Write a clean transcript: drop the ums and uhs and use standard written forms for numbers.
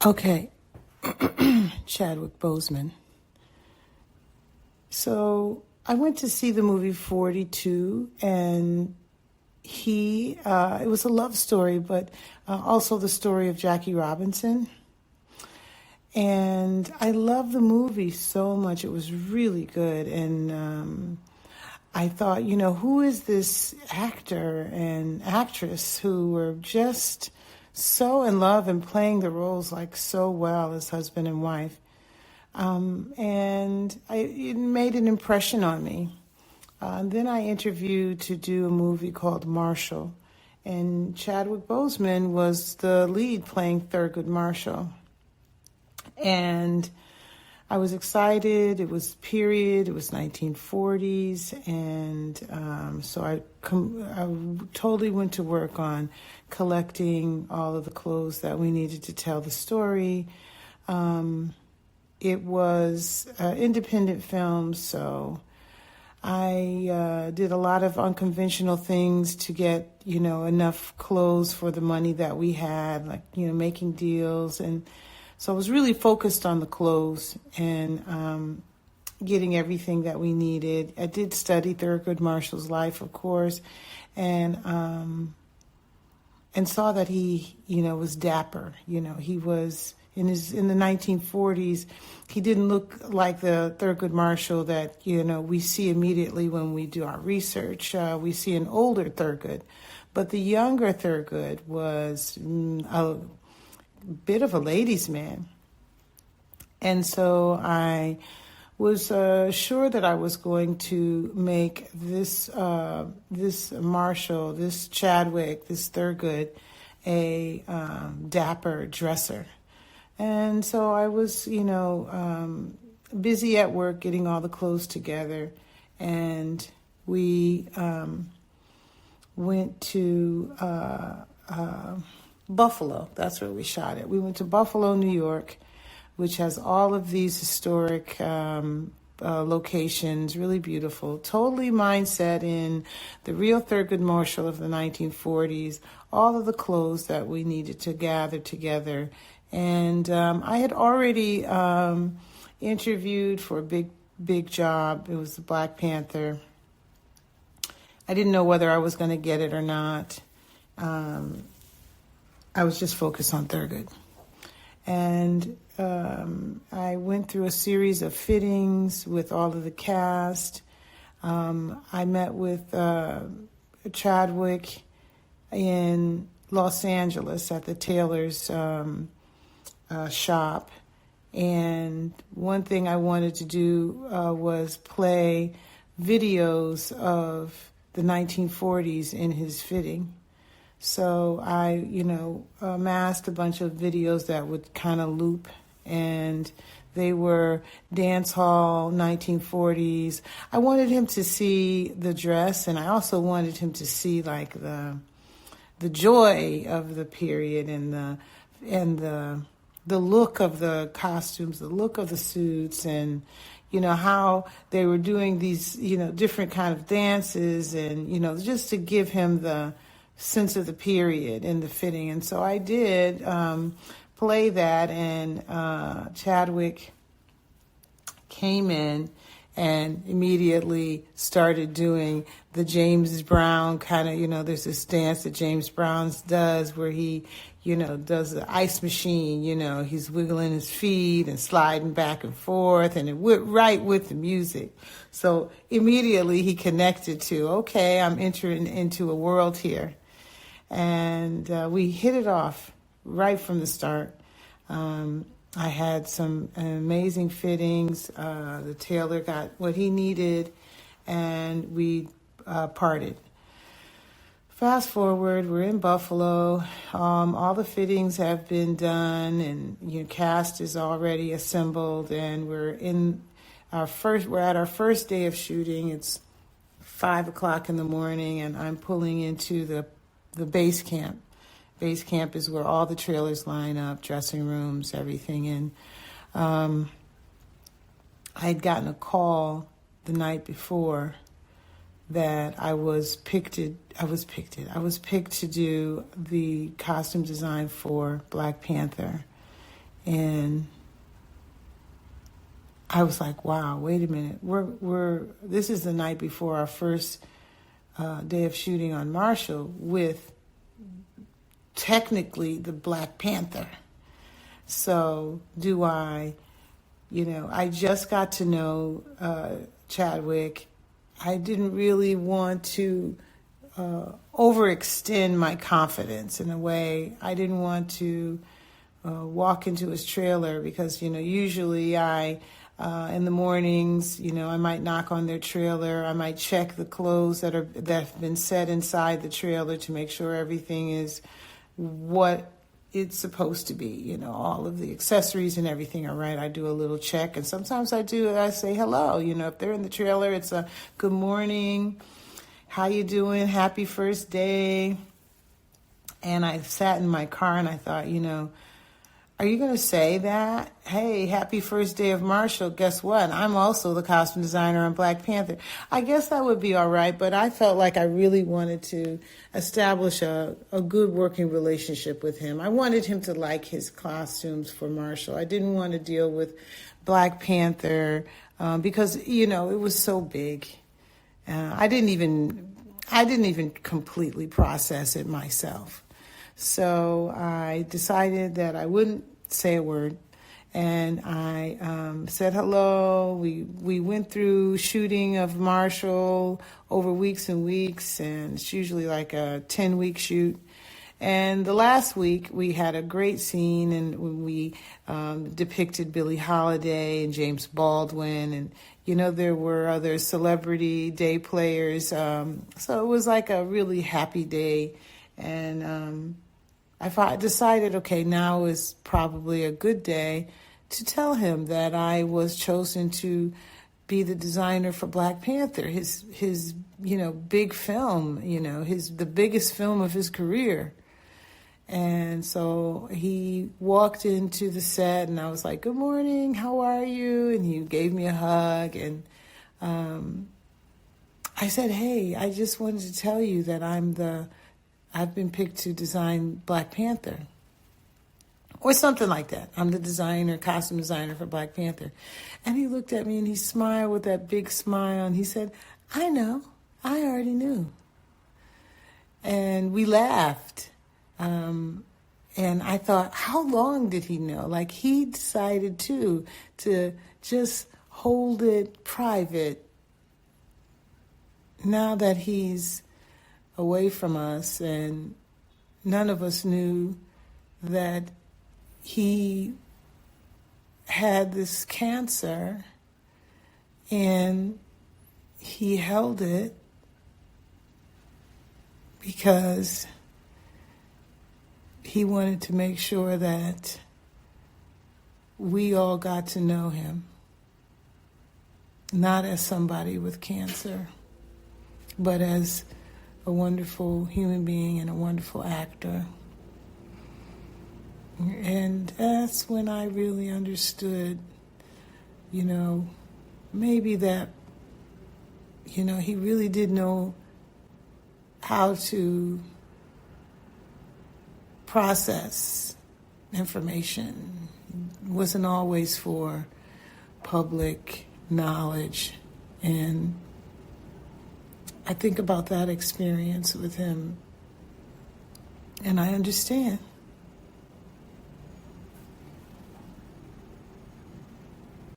Okay, Chadwick Boseman. So I went to see the movie 42, and it was a love story, but also the story of Jackie Robinson. And I love the movie so much. It was really good. And I thought, who is this actor and actress who were just so in love and playing the roles like so well as husband and wife? It made an impression on me. Then I interviewed to do a movie called Marshall, and Chadwick Boseman was the lead playing Thurgood Marshall. And I was excited. It was period. It was 1940s, and so I totally went to work on collecting all of the clothes that we needed to tell the story. It was independent film, so I did a lot of unconventional things to get, enough clothes for the money that we had, like, making deals. And so I was really focused on the clothes and getting everything that we needed. I did study Thurgood Marshall's life, of course, and saw that he, was dapper. He was in the 1940s. He didn't look like the Thurgood Marshall that, we see immediately when we do our research. We see an older Thurgood, but the younger Thurgood was a bit of a ladies' man. And so I was sure that I was going to make this Marshall, this Chadwick, this Thurgood, a dapper dresser. And so I was, busy at work getting all the clothes together, and we went to Buffalo. That's where we shot it. We went to Buffalo, New York, which has all of these historic locations, really beautiful, totally mindset in the real Thurgood Marshall of the 1940s, all of the clothes that we needed to gather together. And I had already interviewed for a big job. It was the Black Panther. I didn't know whether I was going to get it or not. I was just focused on Thurgood. And I went through a series of fittings with all of the cast. I met with Chadwick in Los Angeles at the tailor's shop. And one thing I wanted to do was play videos of the 1940s in his fitting. So I, amassed a bunch of videos that would kind of loop, and they were dance hall 1940s. I wanted him to see the dress, and I also wanted him to see like the joy of the period and the look of the costumes, the look of the suits, and how they were doing these different kind of dances, and just to give him the sense of the period and the fitting. And so I did play that, and Chadwick came in and immediately started doing the James Brown kind of, there's this dance that James Brown does where he, does the ice machine, he's wiggling his feet and sliding back and forth, and it went right with the music. So immediately he connected to, okay, I'm entering into a world here. And we hit it off right from the start. I had some amazing fittings. The tailor got what he needed, and we parted. Fast forward, we're in Buffalo. All the fittings have been done, and cast is already assembled, and we're at our first day of shooting. It's 5:00 in the morning, and I'm pulling into the base camp. Base camp is where all the trailers line up, dressing rooms, everything. And I had gotten a call the night before that I was picked to do the costume design for Black Panther. And I was like, wow, wait a minute. This is the night before our first day of shooting on Marshall with technically the Black Panther. So I just got to know Chadwick. I didn't really want to overextend my confidence in a way. I didn't want to walk into his trailer because, usually in the mornings, I might knock on their trailer. I might check the clothes that have been set inside the trailer to make sure everything is what it's supposed to be. All of the accessories and everything are right. I do a little check, and sometimes I say hello. If they're in the trailer, it's a good morning, how you doing, happy first day. And I sat in my car and I thought, are you going to say that? Hey, happy first day of Marshall. Guess what? I'm also the costume designer on Black Panther. I guess that would be all right, but I felt like I really wanted to establish a good working relationship with him. I wanted him to like his costumes for Marshall. I didn't want to deal with Black Panther because, it was so big. I didn't even completely process it myself. So I decided that I wouldn't say a word, and I said hello. We went through shooting of Marshall over weeks and weeks, and it's usually like a 10-week shoot. And the last week we had a great scene, and when we depicted Billie Holiday and James Baldwin, and there were other celebrity day players. So it was like a really happy day, and I decided, okay, now is probably a good day to tell him that I was chosen to be the designer for Black Panther, his big film, the biggest film of his career. And so he walked into the set, and I was like, good morning, how are you? And he gave me a hug, and I said, hey, I just wanted to tell you that I've been picked to design Black Panther, or something like that. I'm the costume designer for Black Panther. And he looked at me and he smiled with that big smile, and he said, I know, I already knew. And we laughed. And I thought, how long did he know? Like, he decided to just hold it private now that he's away from us, and none of us knew that he had this cancer, and he held it because he wanted to make sure that we all got to know him, not as somebody with cancer, but as a wonderful human being and a wonderful actor. And that's when I really understood, maybe that, he really did know how to process information. It wasn't always for public knowledge. And I think about that experience with him, and I understand.